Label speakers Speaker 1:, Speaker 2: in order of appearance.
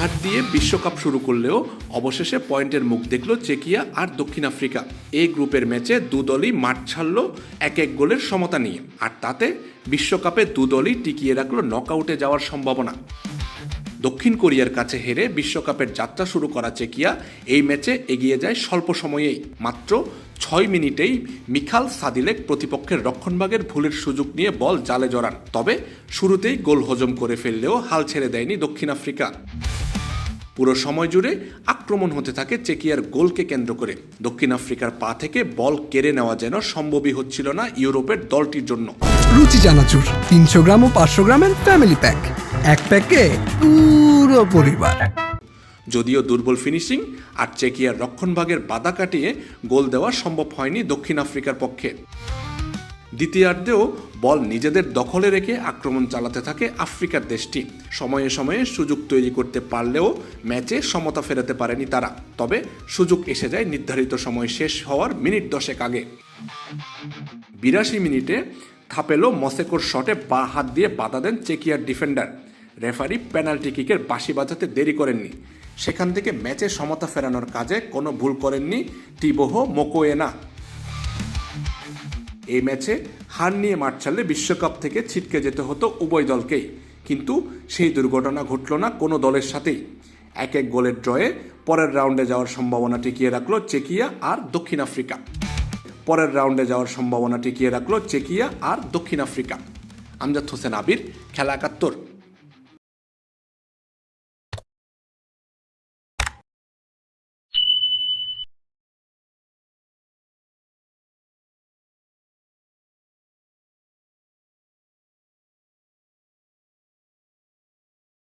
Speaker 1: হার দিয়ে বিশ্বকাপ শুরু করলেও অবশেষে পয়েন্টের মুখ দেখল চেকিয়া আর দক্ষিণ আফ্রিকা। এই গ্রুপের ম্যাচে দুদলই মাঠ ছাড়ল এক এক গোলের সমতা নিয়ে, আর তাতে বিশ্বকাপে দুদলই টিকিয়ে রাখল নকআউটে যাওয়ার সম্ভাবনা। দক্ষিণ কোরিয়ার কাছে হেরে বিশ্বকাপের যাত্রা শুরু করা চেকিয়া এই ম্যাচে এগিয়ে যায় স্বল্প সময়েই। মাত্র 6 মিনিটেই মিখাল সাদিলেক প্রতিপক্ষের রক্ষণভাগের ভুলের সুযোগ নিয়ে বল জালে জড়ান। তবে শুরুতেই গোল হজম করে ফেললেও হাল ছেড়ে দেয়নি দক্ষিণ আফ্রিকা। পুরো সময় জুড়ে আক্রমণ হতে থাকে চেকিয়ার গোলকে কেন্দ্র করে। দক্ষিণ আফ্রিকার পা থেকে বল কেড়ে নেওয়া যেন সম্ভবই হচ্ছিল না ইউরোপের দলটির জন্য।
Speaker 2: রুচি চানাচুর 300 গ্রাম ও 500 গ্রামের ফ্যামিলি প্যাক, এক প্যাকে পুরো পরিবার।
Speaker 1: যদিও দুর্বল ফিনিশিং আর চেকিয়ার রক্ষণভাগের বাধা কাটিয়ে গোল দেওয়া সম্ভব হয়নি দক্ষিণ আফ্রিকার পক্ষে। দ্বিতীয়ার্ধেও বল নিজেদের দখলে রেখে আক্রমণ চালাতে থাকে আফ্রিকার দেশটি। সময়ে সময়ে সুযোগ তৈরি করতে পারলেও ম্যাচে সমতা ফেরাতে পারেনি তারা। তবে সুযোগ এসে যায় নির্ধারিত সময় শেষ হওয়ার মিনিট 10 আগে। 82 মিনিটে থাপেলো মসেকোর শটে বাঁ হাত দিয়ে বাধা দেন চেকিয়ার ডিফেন্ডার। রেফারি পেনাল্টি কিকের বাঁশি বাজাতে দেরি করেননি। সেখান থেকে ম্যাচে সমতা ফেরানোর কাজে কোনো ভুল করেননি টিবোহো মোকোয়েনা। এই ম্যাচে হার নিয়ে মাঠ ছাড়লে বিশ্বকাপ থেকে ছিটকে যেতে হতো উভয় দলকেই, কিন্তু সেই দুর্ঘটনা ঘটল না কোনো দলের সাথেই। এক এক গোলের ড্রয়ে পরের রাউন্ডে যাওয়ার সম্ভাবনা টিকিয়ে রাখলো চেকিয়া আর দক্ষিণ আফ্রিকা। আমজাদ হোসেন আবির, খেলা 71।